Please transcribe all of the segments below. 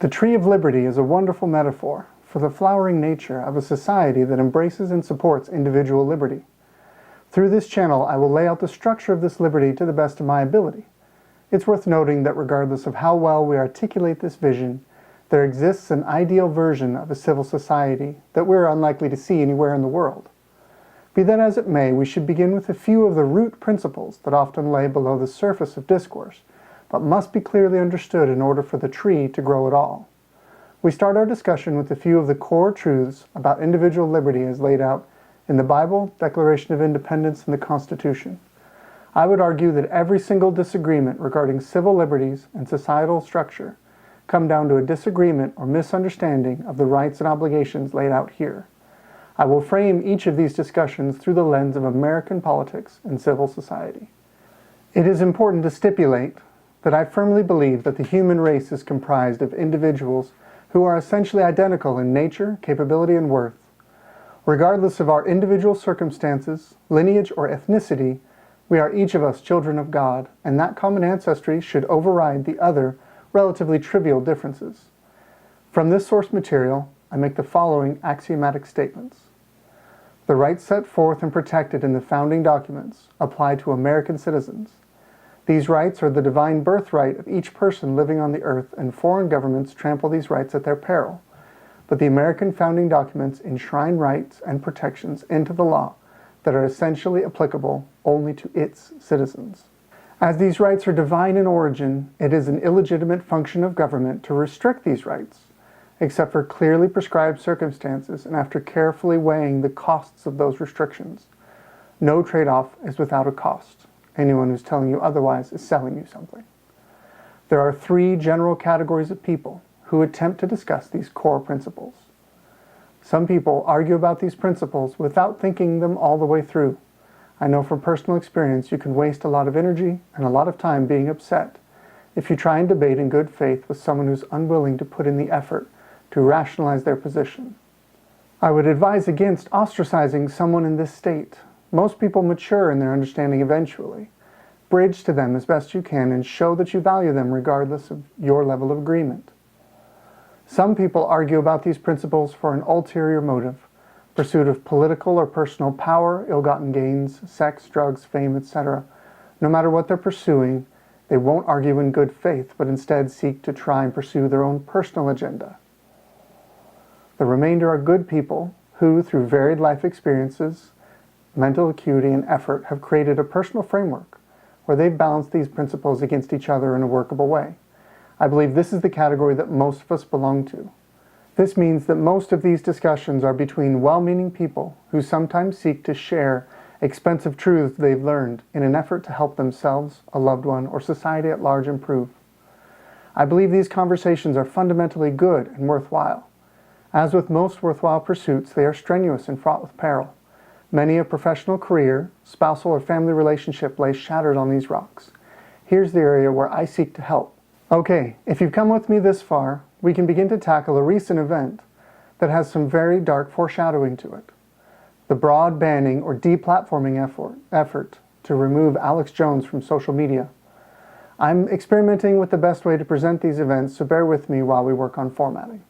The tree of liberty is a wonderful metaphor for the flowering nature of a society that embraces and supports individual liberty. Through this channel, I will lay out the structure of this liberty to the best of my ability. It's worth noting that regardless of how well we articulate this vision, there exists an ideal version of a civil society that we're unlikely to see anywhere in the world. Be that as it may, we should begin with a few of the root principles that often lay below the surface of discourse, but must be clearly understood in order for the tree to grow at all. We start our discussion with a few of the core truths about individual liberty as laid out in the Bible, Declaration of Independence, and the Constitution. I would argue that every single disagreement regarding civil liberties and societal structure come down to a disagreement or misunderstanding of the rights and obligations laid out here. I will frame each of these discussions through the lens of American politics and civil society. It is important to stipulate that I firmly believe that the human race is comprised of individuals who are essentially identical in nature, capability, and worth. Regardless of our individual circumstances, lineage, or ethnicity, we are each of us children of God, and that common ancestry should override the other relatively trivial differences. From this source material, I make the following axiomatic statements. The rights set forth and protected in the founding documents apply to American citizens. These rights are the divine birthright of each person living on the earth, and foreign governments trample these rights at their peril. But the American founding documents enshrine rights and protections into the law that are essentially applicable only to its citizens. As these rights are divine in origin, it is an illegitimate function of government to restrict these rights, except for clearly prescribed circumstances and after carefully weighing the costs of those restrictions. No trade-off is without a cost. Anyone who's telling you otherwise is selling you something. There are three general categories of people who attempt to discuss these core principles. Some people argue about these principles without thinking them all the way through. I know from personal experience you can waste a lot of energy and a lot of time being upset if you try and debate in good faith with someone who's unwilling to put in the effort to rationalize their position. I would advise against ostracizing someone in this state. Most people mature in their understanding eventually. Bridge to them as best you can and show that you value them regardless of your level of agreement. Some people argue about these principles for an ulterior motive, pursuit of political or personal power, ill-gotten gains, sex, drugs, fame, etc. No matter what they're pursuing, they won't argue in good faith, but instead seek to try and pursue their own personal agenda. The remainder are good people who, through varied life experiences, mental acuity, and effort, have created a personal framework where they've balanced these principles against each other in a workable way. I believe this is the category that most of us belong to. This means that most of these discussions are between well-meaning people who sometimes seek to share expensive truths they've learned in an effort to help themselves, a loved one, or society at large improve. I believe these conversations are fundamentally good and worthwhile. As with most worthwhile pursuits, they are strenuous and fraught with peril. Many a professional career, spousal, or family relationship lays shattered on these rocks. Here's the area where I seek to help. Okay, if you've come with me this far, we can begin to tackle a recent event that has some very dark foreshadowing to it. The broad banning or deplatforming effort to remove Alex Jones from social media. I'm experimenting with the best way to present these events, so bear with me while we work on formatting.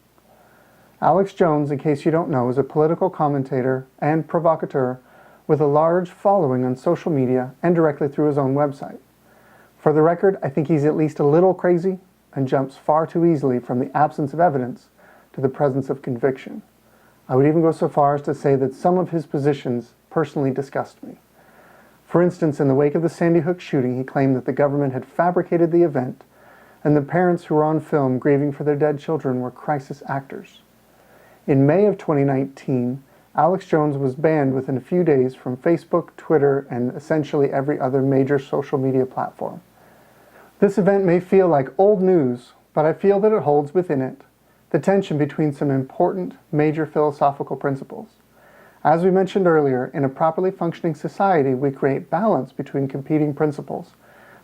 Alex Jones, in case you don't know, is a political commentator and provocateur with a large following on social media and directly through his own website. For the record, I think he's at least a little crazy and jumps far too easily from the absence of evidence to the presence of conviction. I would even go so far as to say that some of his positions personally disgust me. For instance, in the wake of the Sandy Hook shooting, he claimed that the government had fabricated the event and the parents who were on film grieving for their dead children were crisis actors. In May of 2019, Alex Jones was banned within a few days from Facebook, Twitter, and essentially every other major social media platform. This event may feel like old news, but I feel that it holds within it the tension between some important major philosophical principles. As we mentioned earlier, in a properly functioning society, we create balance between competing principles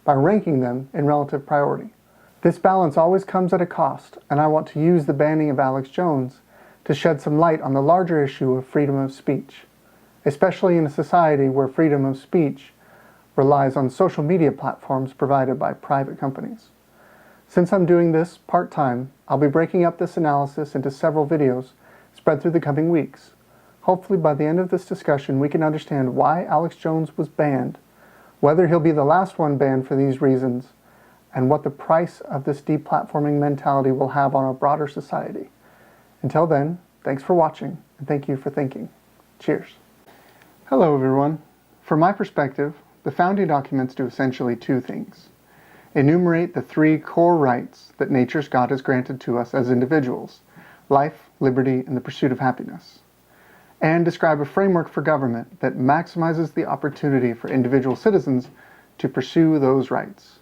by ranking them in relative priority. This balance always comes at a cost, and I want to use the banning of Alex Jones to shed some light on the larger issue of freedom of speech, especially in a society where freedom of speech relies on social media platforms provided by private companies. Since I'm doing this part-time, I'll be breaking up this analysis into several videos spread through the coming weeks. Hopefully by the end of this discussion we can understand why Alex Jones was banned, whether he'll be the last one banned for these reasons, and what the price of this deplatforming mentality will have on our broader society. Until then, thanks for watching, and thank you for thinking. Cheers. Hello everyone. From my perspective, the founding documents do essentially two things. Enumerate the three core rights that nature's God has granted to us as individuals: life, liberty, and the pursuit of happiness. And describe a framework for government that maximizes the opportunity for individual citizens to pursue those rights.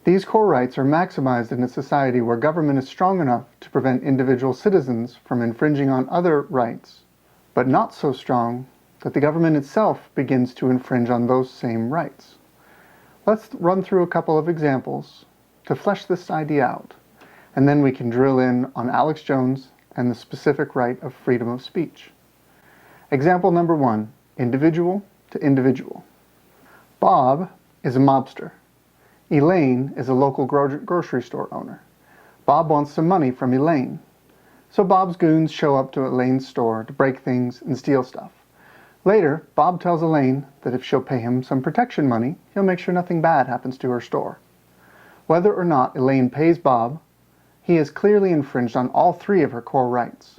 These core rights are maximized in a society where government is strong enough to prevent individual citizens from infringing on other rights, but not so strong that the government itself begins to infringe on those same rights. Let's run through a couple of examples to flesh this idea out, and then we can drill in on Alex Jones and the specific right of freedom of speech. Example number 1, individual to individual. Bob is a mobster. Elaine is a local grocery store owner. Bob wants some money from Elaine. So Bob's goons show up to Elaine's store to break things and steal stuff. Later, Bob tells Elaine that if she'll pay him some protection money, he'll make sure nothing bad happens to her store. Whether or not Elaine pays Bob, he has clearly infringed on all three of her core rights.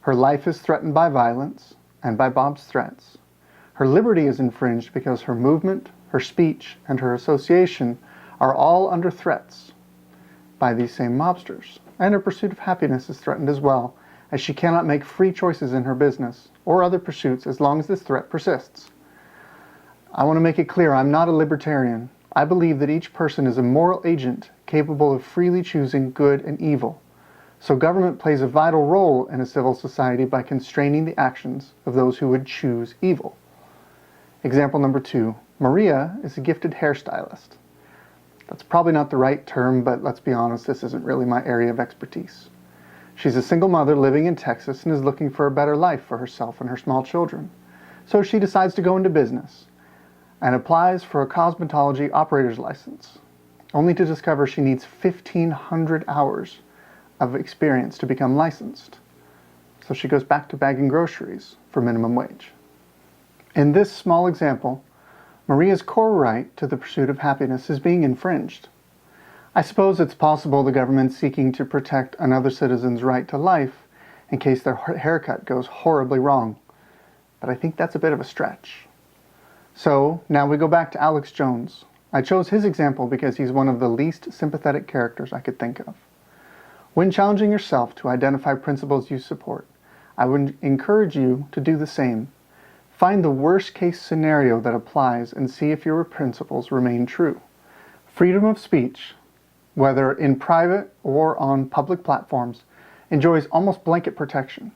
Her life is threatened by violence and by Bob's threats. Her liberty is infringed because her movement, her speech, and her association are all under threats by these same mobsters. And her pursuit of happiness is threatened as well, as she cannot make free choices in her business or other pursuits as long as this threat persists. I want to make it clear, I'm not a libertarian. I believe that each person is a moral agent capable of freely choosing good and evil. So government plays a vital role in a civil society by constraining the actions of those who would choose evil. Example number 2, Maria is a gifted hairstylist. That's probably not the right term, but let's be honest, this isn't really my area of expertise. She's a single mother living in Texas and is looking for a better life for herself and her small children. So she decides to go into business and applies for a cosmetology operator's license, only to discover she needs 1,500 hours of experience to become licensed. So she goes back to bagging groceries for minimum wage. In this small example, Maria's core right to the pursuit of happiness is being infringed. I suppose it's possible the government's seeking to protect another citizen's right to life in case their haircut goes horribly wrong, but I think that's a bit of a stretch. So now we go back to Alex Jones. I chose his example because he's one of the least sympathetic characters I could think of. When challenging yourself to identify principles you support, I would encourage you to do the same. Find the worst case scenario that applies and see if your principles remain true. Freedom of speech, whether in private or on public platforms, enjoys almost blanket protection.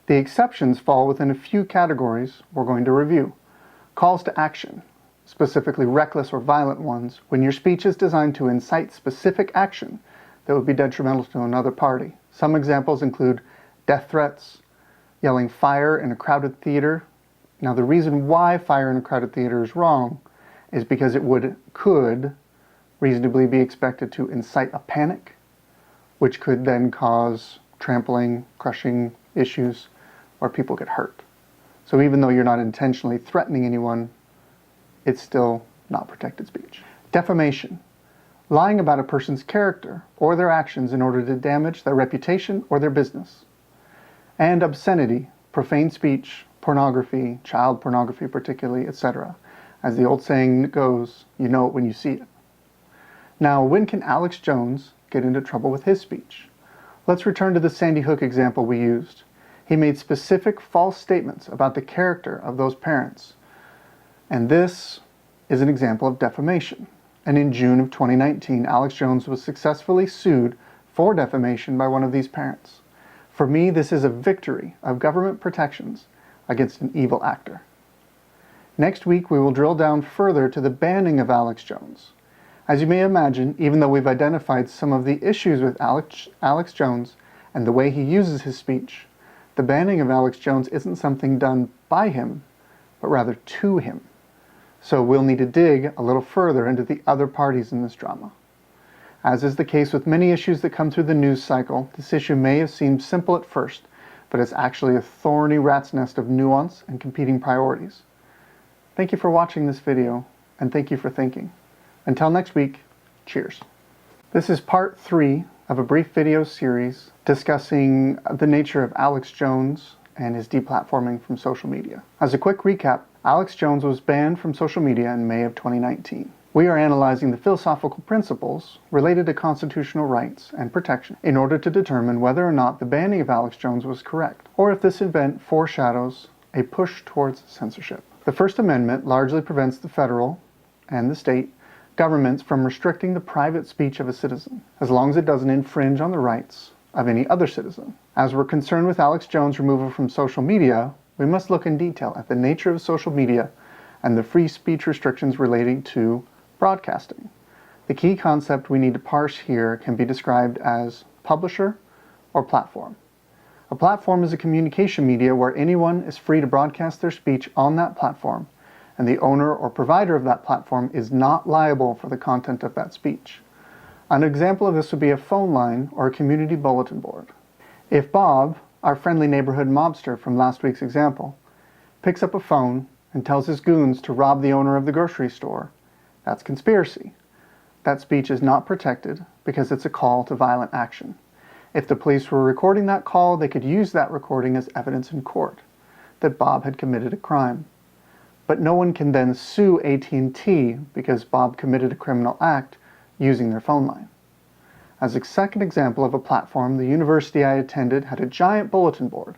The exceptions fall within a few categories we're going to review. Calls to action, specifically reckless or violent ones, when your speech is designed to incite specific action that would be detrimental to another party. Some examples include death threats, yelling fire in a crowded theater. Now the reason why fire in a crowded theater is wrong is because it could reasonably be expected to incite a panic, which could then cause trampling, crushing issues, or people get hurt. So even though you're not intentionally threatening anyone, it's still not protected speech. Defamation, lying about a person's character or their actions in order to damage their reputation or their business. And obscenity, profane speech, pornography, child pornography particularly, etc. As the old saying goes, you know it when you see it. Now, when can Alex Jones get into trouble with his speech? Let's return to the Sandy Hook example we used. He made specific false statements about the character of those parents. And this is an example of defamation. And in June of 2019, Alex Jones was successfully sued for defamation by one of these parents. For me, this is a victory of government protections against an evil actor. Next week, we will drill down further to the banning of Alex Jones. As you may imagine, even though we've identified some of the issues with Alex Jones and the way he uses his speech, the banning of Alex Jones isn't something done by him, but rather to him. So we'll need to dig a little further into the other parties in this drama. As is the case with many issues that come through the news cycle, this issue may have seemed simple at first, but it's actually a thorny rat's nest of nuance and competing priorities. Thank you for watching this video, and thank you for thinking. Until next week, cheers. This is part 3 of a brief video series discussing the nature of Alex Jones and his deplatforming from social media. As a quick recap, Alex Jones was banned from social media in May of 2019. We are analyzing the philosophical principles related to constitutional rights and protection in order to determine whether or not the banning of Alex Jones was correct, or if this event foreshadows a push towards censorship. The First Amendment largely prevents the federal and the state governments from restricting the private speech of a citizen, as long as it doesn't infringe on the rights of any other citizen. As we're concerned with Alex Jones' removal from social media, we must look in detail at the nature of social media and the free speech restrictions relating to broadcasting. The key concept we need to parse here can be described as publisher or platform. A platform is a communication media where anyone is free to broadcast their speech on that platform, and the owner or provider of that platform is not liable for the content of that speech. An example of this would be a phone line or a community bulletin board. If Bob, our friendly neighborhood mobster from last week's example, picks up a phone and tells his goons to rob the owner of the grocery store, that's conspiracy. That speech is not protected because it's a call to violent action. If the police were recording that call, they could use that recording as evidence in court that Bob had committed a crime. But no one can then sue AT&T because Bob committed a criminal act using their phone line. As a second example of a platform, the university I attended had a giant bulletin board.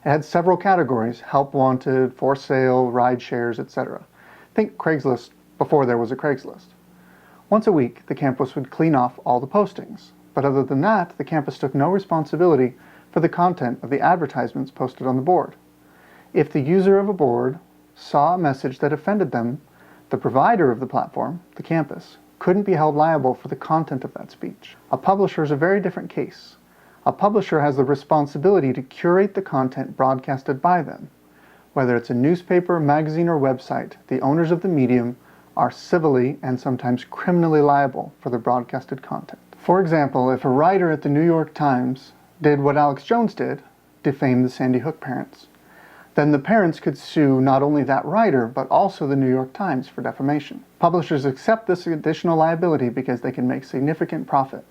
It had several categories: help wanted, for sale, ride shares, etc. Think Craigslist before there was a Craigslist. Once a week, the campus would clean off all the postings, but other than that, the campus took no responsibility for the content of the advertisements posted on the board. If the user of a board saw a message that offended them, the provider of the platform, the campus, couldn't be held liable for the content of that speech. A publisher is a very different case. A publisher has the responsibility to curate the content broadcasted by them. Whether it's a newspaper, magazine, or website, the owners of the medium are civilly and sometimes criminally liable for the broadcasted content. For example, if a writer at the New York Times did what Alex Jones did, defame the Sandy Hook parents, then the parents could sue not only that writer, but also the New York Times for defamation. Publishers accept this additional liability because they can make significant profit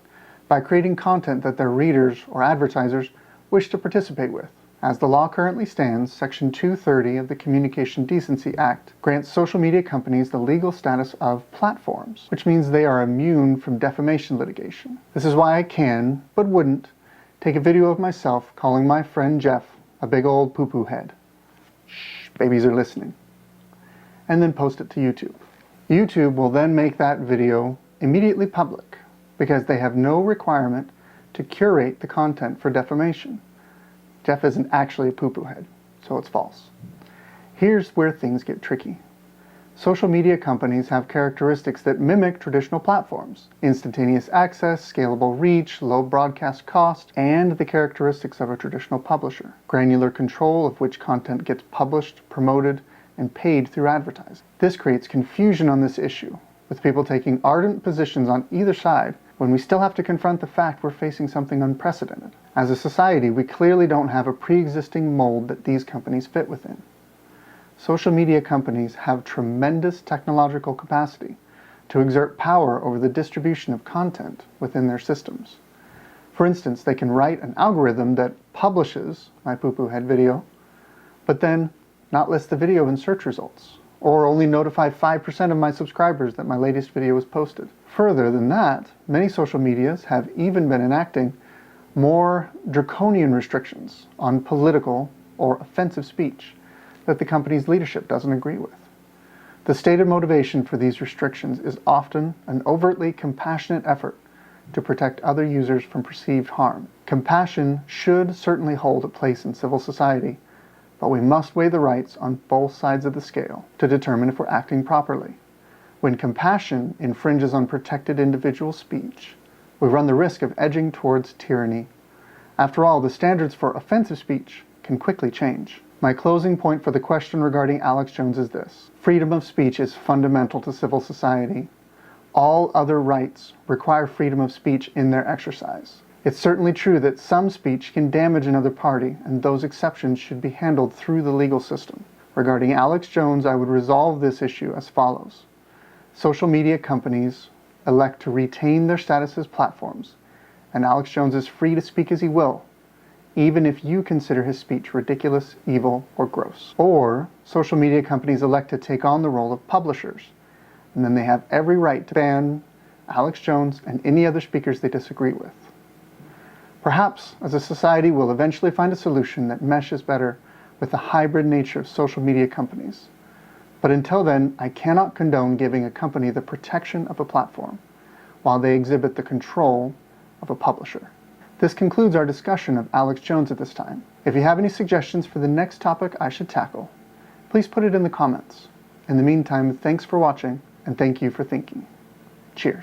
by creating content that their readers or advertisers wish to participate with. As the law currently stands, Section 230 of the Communication Decency Act grants social media companies the legal status of platforms, which means they are immune from defamation litigation. This is why I can, but wouldn't, take a video of myself calling my friend Jeff a big old poo-poo head. Shh, babies are listening. And then post it to YouTube. YouTube will then make that video immediately public because they have no requirement to curate the content for defamation. Jeff isn't actually a poo-poo head, so it's false. Here's where things get tricky. Social media companies have characteristics that mimic traditional platforms: instantaneous access, scalable reach, low broadcast cost, and the characteristics of a traditional publisher: granular control of which content gets published, promoted, and paid through advertising. This creates confusion on this issue, with people taking ardent positions on either side when we still have to confront the fact we're facing something unprecedented. As a society, we clearly don't have a pre-existing mold that these companies fit within. Social media companies have tremendous technological capacity to exert power over the distribution of content within their systems. For instance, they can write an algorithm that publishes my poo-poo head video, but then not list the video in search results, or only notify 5% of my subscribers that my latest video was posted. Further than that, many social medias have even been enacting more draconian restrictions on political or offensive speech that the company's leadership doesn't agree with. The stated motivation for these restrictions is often an overtly compassionate effort to protect other users from perceived harm. Compassion should certainly hold a place in civil society, but we must weigh the rights on both sides of the scale to determine if we're acting properly. When compassion infringes on protected individual speech, we run the risk of edging towards tyranny. After all, the standards for offensive speech can quickly change. My closing point for the question regarding Alex Jones is this: freedom of speech is fundamental to civil society. All other rights require freedom of speech in their exercise. It's certainly true that some speech can damage another party, and those exceptions should be handled through the legal system. Regarding Alex Jones, I would resolve this issue as follows. Social media companies elect to retain their status as platforms, and Alex Jones is free to speak as he will, even if you consider his speech ridiculous, evil, or gross. Or social media companies elect to take on the role of publishers, and then they have every right to ban Alex Jones and any other speakers they disagree with. Perhaps, as a society, we'll eventually find a solution that meshes better with the hybrid nature of social media companies. But until then, I cannot condone giving a company the protection of a platform, while they exhibit the control of a publisher. This concludes our discussion of Alex Jones at this time. If you have any suggestions for the next topic I should tackle, please put it in the comments. In the meantime, thanks for watching, and thank you for thinking. Cheers.